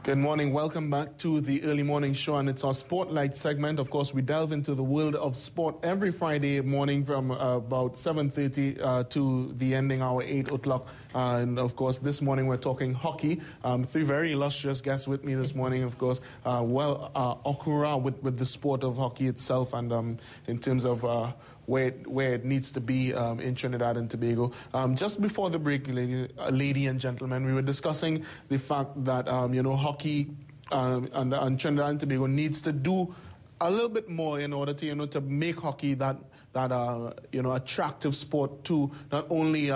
Good morning. Welcome back to the early morning show, and it's our Spotlight segment. Of course, we delve into the world of sport every Friday morning from about 7:30 to the ending hour, 8 o'clock. And of course, this morning we're talking hockey. Three very illustrious guests with me this morning, of course. Okura with the sport of hockey itself, and in terms of where it needs to be in Trinidad and Tobago. Just before the break, lady and gentlemen, we were discussing the fact that hockey and Trinidad and Tobago needs to do a little bit more in order to to make hockey that attractive sport to not only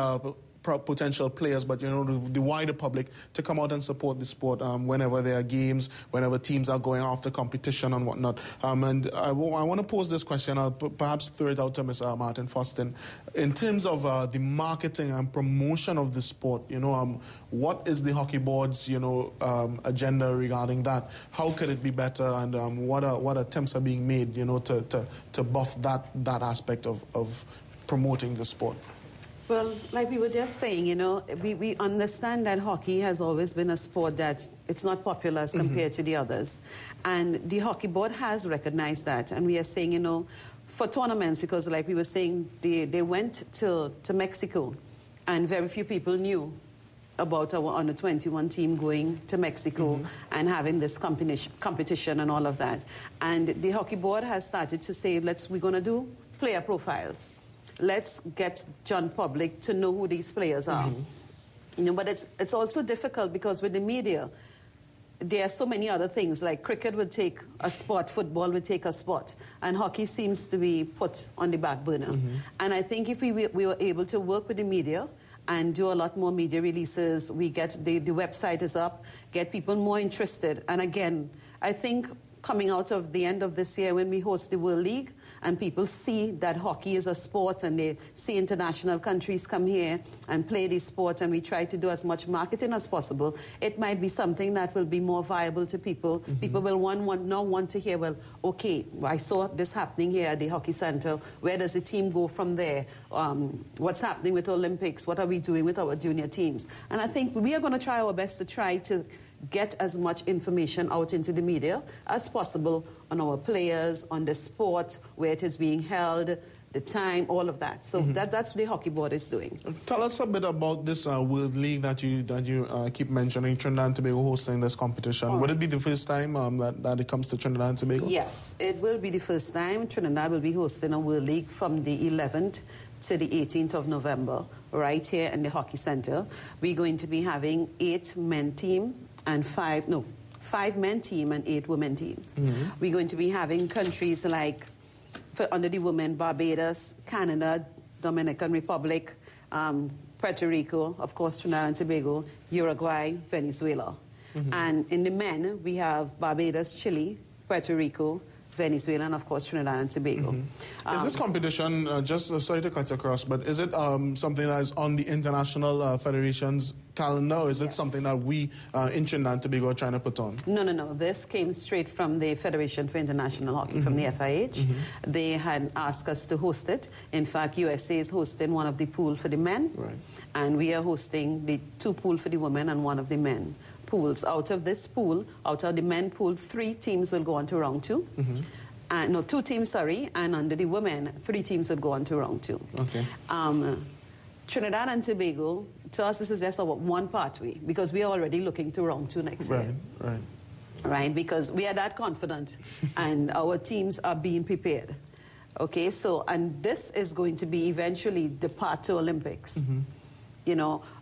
potential players, but the wider public to come out and support the sport whenever there are games, whenever teams are going after competition and whatnot. And I want to pose this question. I'll perhaps throw it out to Mr. Martin Foston. In terms of the marketing and promotion of the sport, what is the Hockey Board's agenda regarding that? How could it be better? And what attempts are being made to buff that aspect of promoting the sport? Well, like we were just saying, we understand that hockey has always been a sport that it's not popular as compared to the others. And the Hockey Board has recognized that. And we are saying, for tournaments, because like we were saying, they went to Mexico, and very few people knew about our under-21 team going to Mexico and having this competition and all of that. And the Hockey Board has started to say, we're going to do player profiles. Let's get John public to know who these players are. But it's also difficult because with the media, there are so many other things. Like cricket would take a spot, football would take a spot, and hockey seems to be put on the back burner. And I think if we were able to work with the media and do a lot more media releases, we get the website is up, get people more interested. And again, I think coming out of the end of this year when we host the World League and people see that hockey is a sport and they see international countries come here and play this sport and we try to do as much marketing as possible, it might be something that will be more viable to people. People will now want to hear, well, okay, I saw this happening here at the Hockey Center. Where does the team go from there? What's happening with Olympics? What are we doing with our junior teams? And I think we are going to try our best to try to get as much information out into the media as possible on our players, on the sport, where it is being held, the time, all of that. So that's what the Hockey Board is doing. Tell us a bit about this World League that you keep mentioning, Trinidad and Tobago hosting this competition. Would it be the first time that it comes to Trinidad and Tobago? Yes, it will be the first time. Trinidad will be hosting a World League from the 11th to the 18th of November, right here in the Hockey Center. We're going to be having 8 men team and 5 men team and 8 women teams. We're going to be having countries like, under the women, Barbados, Canada, Dominican Republic, Puerto Rico, of course, Trinidad and Tobago, Uruguay, Venezuela. And in the men, we have Barbados, Chile, Puerto Rico, Venezuela, and of course Trinidad and Tobago. Is this competition, just sorry to cut across, but is it something that is on the international federation's calendar, or is it something that we in Trinidad and Tobago are trying to put on? No. This came straight from the Federation for International Hockey, from the FIH. They had asked us to host it. In fact, USA is hosting one of the pool for the men, and we are hosting the 2 pool for the women and 1 of the men pools. Out of this pool, out of the men pool, 3 teams will go on to round 2. 2 teams, sorry, and under the women, 3 teams would go on to round 2. Trinidad and Tobago, to us, this is just one pathway because we are already looking to round 2 next year. Right, because we are that confident and our teams are being prepared. Okay, so, and this is going to be eventually the path to Olympics.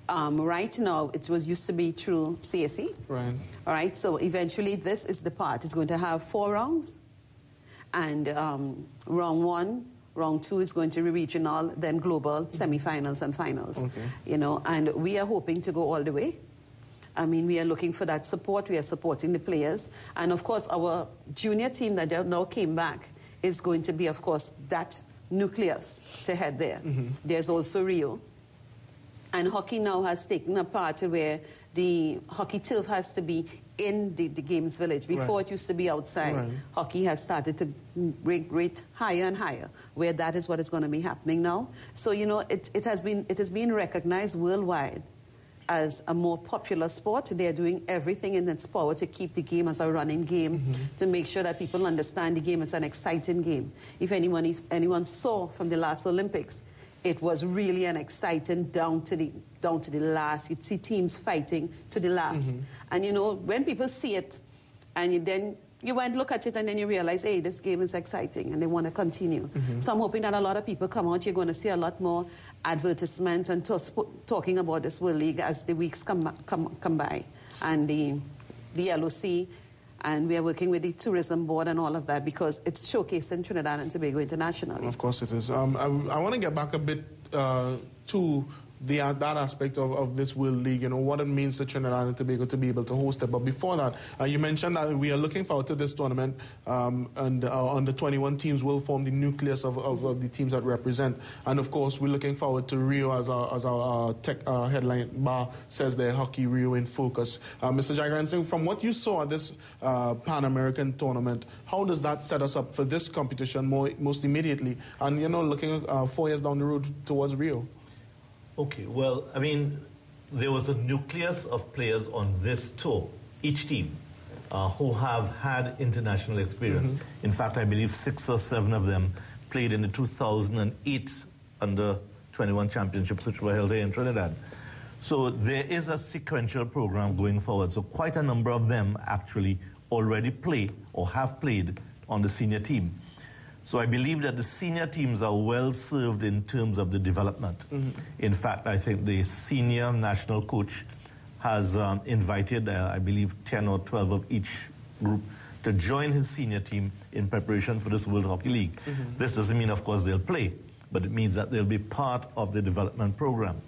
Right now, it used to be through CSE. All right, so eventually this is the part. It's going to have 4 rounds. And round 1, round 2 is going to be regional, then global, semifinals and finals. And we are hoping to go all the way. I mean, we are looking for that support. We are supporting the players. And, of course, our junior team that now came back is going to be, of course, that nucleus to head there. There's also Rio. And hockey now has taken a part where the hockey turf has to be in the games village. Before it used to be outside. Hockey has started to rate higher and higher, where that is what is going to be happening now. So, it has been recognized worldwide as a more popular sport. They're doing everything in its power to keep the game as a running game, to make sure that people understand the game. It's an exciting game. If anyone saw from the last Olympics, it was really an exciting down to the last. You'd see teams fighting to the last. And you know, when people see it, and then you went look at it and then you realize, hey, this game is exciting and they want to continue. So I'm hoping that a lot of people come out. You're going to see a lot more advertisement and talking about this World League as the weeks come by. And the LOC, and we are working with the tourism board and all of that, because it's showcasing Trinidad and Tobago internationally. Of course it is. I want to get back a bit to that aspect of this World League, you know, what it means to Trinidad and Tobago to be able to host it. But before that, you mentioned that we are looking forward to this tournament, and under 21 teams will form the nucleus of the teams that represent. And of course, we're looking forward to Rio, as our tech headline bar says there, Hockey Rio in focus. Mr. Jagaran, from what you saw at this Pan-American tournament, how does that set us up for this competition most immediately? And, you know, looking 4 years down the road towards Rio? Okay, well, I mean, there was a nucleus of players on this tour, each team, who have had international experience. In fact, I believe 6 or 7 of them played in the 2008 Under-21 Championships, which were held here in Trinidad. So there is a sequential program going forward. So quite a number of them actually already play or have played on the senior team. So I believe that the senior teams are well served in terms of the development. In fact, I think the senior national coach has invited, I believe, 10 or 12 of each group to join his senior team in preparation for this World Hockey League. This doesn't mean, of course, they'll play, but it means that they'll be part of the development program.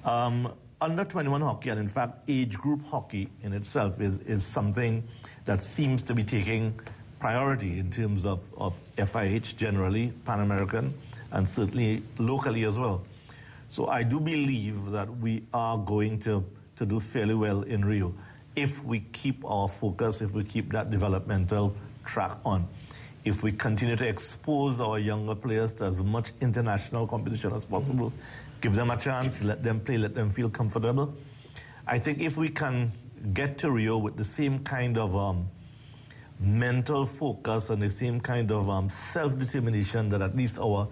Under-21 hockey, and in fact, age group hockey in itself is something that seems to be taking priority in terms of FIH generally, Pan-American, and certainly locally as well. So I do believe that we are going to do fairly well in Rio if we keep our focus, if we keep that developmental track on. If we continue to expose our younger players to as much international competition as possible, give them a chance, let them play, let them feel comfortable. I think if we can get to Rio with the same kind of mental focus and the same kind of self-determination that at least our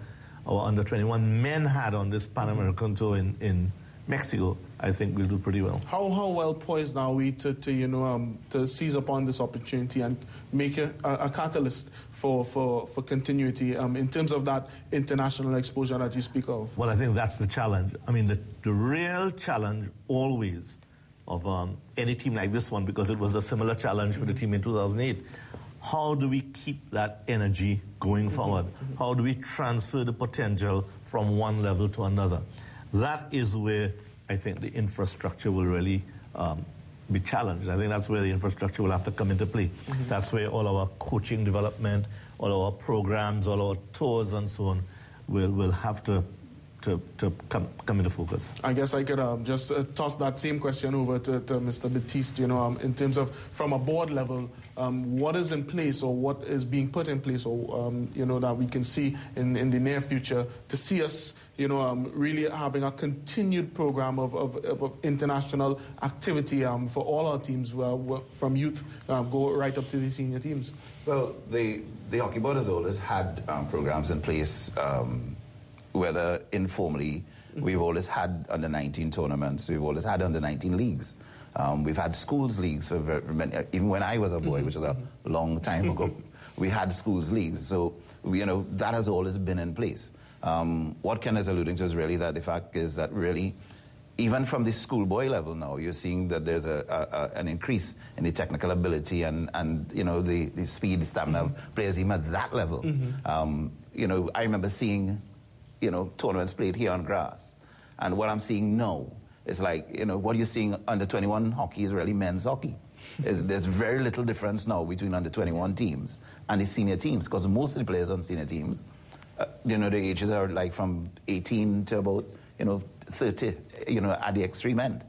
under-21 men had on this Pan-American tour in Mexico, I think we'll do pretty well. How well poised are we to seize upon this opportunity and make a catalyst for continuity in terms of that international exposure that you speak of? Well, I think that's the challenge. I mean, the real challenge always of any team like this one, because it was a similar challenge for the team in 2008. How do we keep that energy going forward? How do we transfer the potential from one level to another? That is where I think the infrastructure will really be challenged. I think that's where the infrastructure will have to come into play. That's where all our coaching development, all our programs, all our tours and so on will have to come into focus. I guess I could just toss that same question over to Mr. Baptiste, in terms of, from a board level, what is in place or what is being put in place, or, that we can see in the near future to see us, really having a continued program of international activity for all our teams, from youth go right up to the senior teams? Well, the Hockey Board has always had programs in place, whether informally. We've always had under-19 tournaments. We've always had under-19 leagues. We've had schools leagues for even when I was a boy, which was a long time ago. We had schools leagues. So, that has always been in place. What Ken is alluding to is really that the fact is that really, even from the schoolboy level now, you're seeing that there's an increase in the technical ability and the speed, stamina of players even at that level. I remember seeing tournaments played here on grass. And what I'm seeing now is like, what you're seeing under 21 hockey is really men's hockey. There's very little difference now between under 21 teams and the senior teams, because most of the players on senior teams, the ages are like from 18 to about, 30, at the extreme end.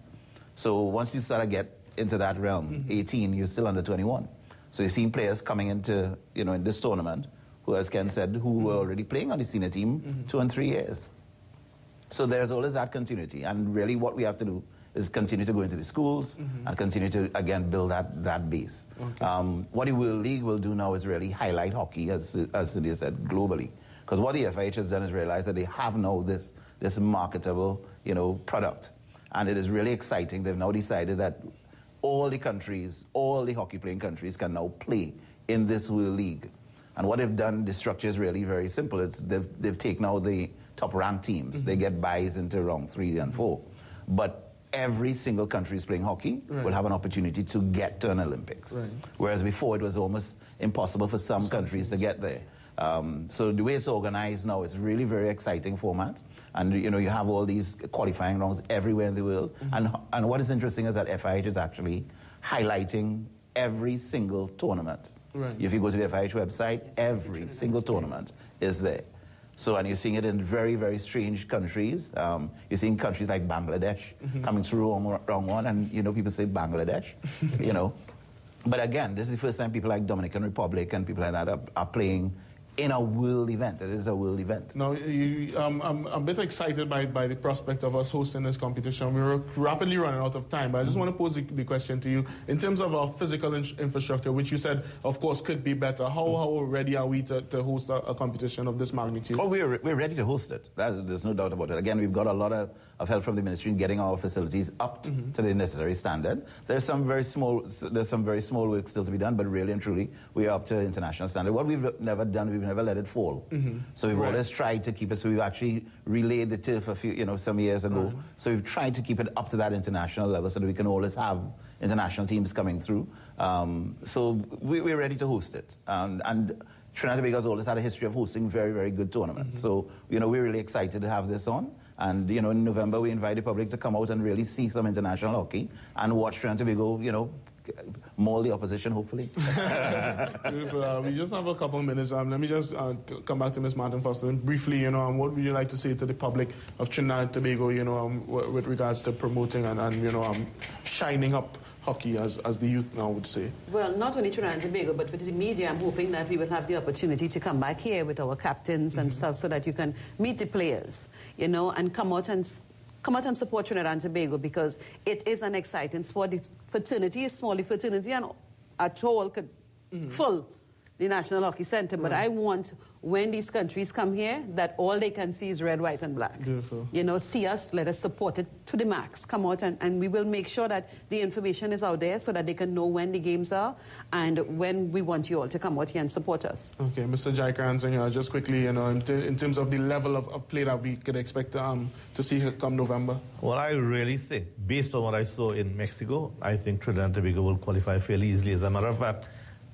So once you start to get into that realm, 18, you're still under 21. So you're seeing players coming into, in this tournament, who, as Ken said, who were already playing on the senior team 2 and 3 years. So there's always that continuity. And really what we have to do is continue to go into the schools and continue to, again, build that base. Okay. What the World League will do now is really highlight hockey, as Cynthia said, globally. Because what the FIH has done is realize that they have now this marketable, product. And it is really exciting. They've now decided that all the countries, all the hockey-playing countries can now play in this World League. And what they've done, the structure is really very simple. They've taken out the top-ranked teams. They get buys into round 3 and 4. But every single country is playing hockey will have an opportunity to get to an Olympics. Right. Whereas before, it was almost impossible for some countries to get there. So the way it's organized now, it's really very exciting format. And, you have all these qualifying rounds everywhere in the world. And what is interesting is that FIH is actually highlighting every single tournament. Right. If you go to the FIH website, every single tournament is there. So, and you're seeing it in very, very strange countries. You're seeing countries like Bangladesh coming through wrong one, and, people say Bangladesh, But again, this is the first time people like Dominican Republic and people like that are playing in a world event. It is a world event. Now, I'm a bit excited by the prospect of us hosting this competition. We're rapidly running out of time, but I just want to pose the question to you. In terms of our physical infrastructure, which you said, of course, could be better, how ready are we to host a competition of this magnitude? Oh, we're ready to host it. There's no doubt about it. Again, we've got a lot of help from the ministry in getting our facilities up to the necessary standard. There's some very small work still to be done, but really and truly, we are up to international standard. What we've never done, we've never let it fall. So we've always tried to keep it. So we've actually relayed the turf a few, some years ago. So we've tried to keep it up to that international level so that we can always have international teams coming through. So we're ready to host it. And Trinidad and Tobago has always had a history of hosting very, very good tournaments. So, we're really excited to have this on. And, in November, we invite the public to come out and really see some international hockey and watch Trinidad and Tobago, maul the opposition, hopefully. Beautiful. We just have a couple of minutes. Let me just come back to Ms. Martin first. And briefly, what would you like to say to the public of Trinidad and Tobago, with regards to promoting and shining up hockey, as the youth now would say? Well, not only Trinidad and Tobago, but with the media, I'm hoping that we will have the opportunity to come back here with our captains and stuff so that you can meet the players, and come out and support Trinidad and Tobago, because it is an exciting sport. The fraternity is small. The fraternity and at all could fill the National Hockey Center. But I want, when these countries come here, that all they can see is red, white, and black. Beautiful. See us, let us support it to the max. Come out and we will make sure that the information is out there so that they can know when the games are and when we want you all to come out here and support us. Okay, Mr. Jaikarans, just quickly, in terms of the level of play that we could expect to see come November. Well, I really think, based on what I saw in Mexico, I think Trinidad and Tobago will qualify fairly easily. As a matter of fact,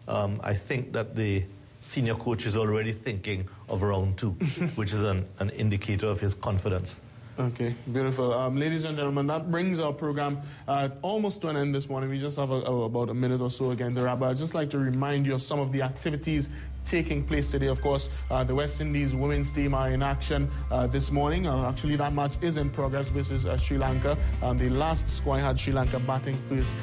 I think that the senior coach is already thinking of round 2, which is an indicator of his confidence. Okay, beautiful. Ladies and gentlemen, that brings our program almost to an end this morning. We just have about a minute or so again to wrap up. I'd just like to remind you of some of the activities taking place today. Of course, the West Indies women's team are in action this morning. Actually, that match is in progress versus Sri Lanka. The last score had Sri Lanka batting first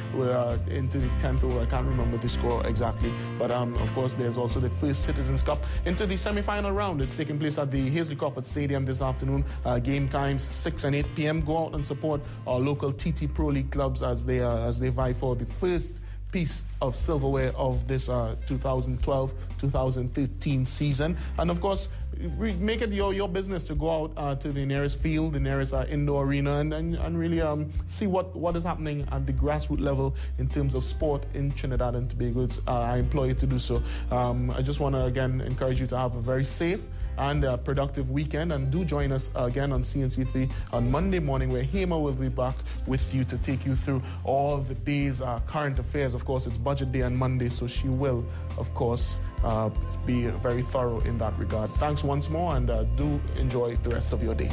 into the 10th over. I can't remember the score exactly. But, of course, there's also the first Citizens Cup into the semi-final round. It's taking place at the Hazley Crawford Stadium this afternoon. Game times 6 and 8 p.m. Go out and support our local TT Pro League clubs as they vie for the first piece of silverware of this 2012-2013 season. And of course, make it your business to go out to the nearest field, the nearest indoor arena, and really see what is happening at the grassroots level in terms of sport in Trinidad and Tobago. I implore you to do so. I just want to again encourage you to have a very safe and a productive weekend, and do join us again on CNC3 on Monday morning, where Hema will be back with you to take you through all the day's current affairs. Of course, it's budget day on Monday, so she will, of course, be very thorough in that regard. Thanks once more, and do enjoy the rest of your day.